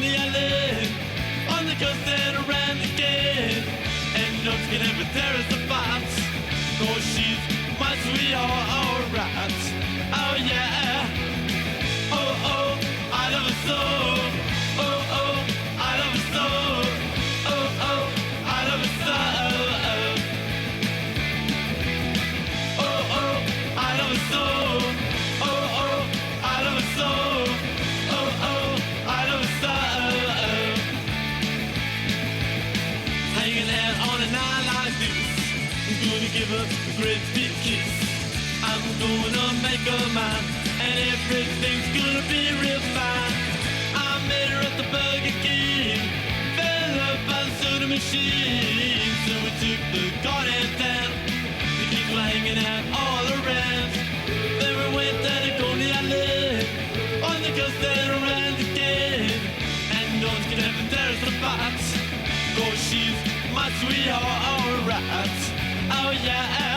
Coney Island, on the coast and around again. And no one can ever tear us apart, 'cause she's my sweetheart, alright. Oh yeah. Oh oh, I love her so. Oh oh, I love her so. Oh oh, I love her so. Oh oh, I love her so. Oh oh, I love her so. Oh oh, I love her so. Hanging out on a night like this, I'm gonna give her a great big kiss. I'm gonna make her mine, and everything's gonna be real fine. I met her at the Burger King, fell up by the soda machine. So we took the car downtown, the kids were hanging out all around. Then we went down to Coney Island, on the coast and around again. And no one can ever tear us apart, 'cause she's my sweetheart, alright. Oh yeah.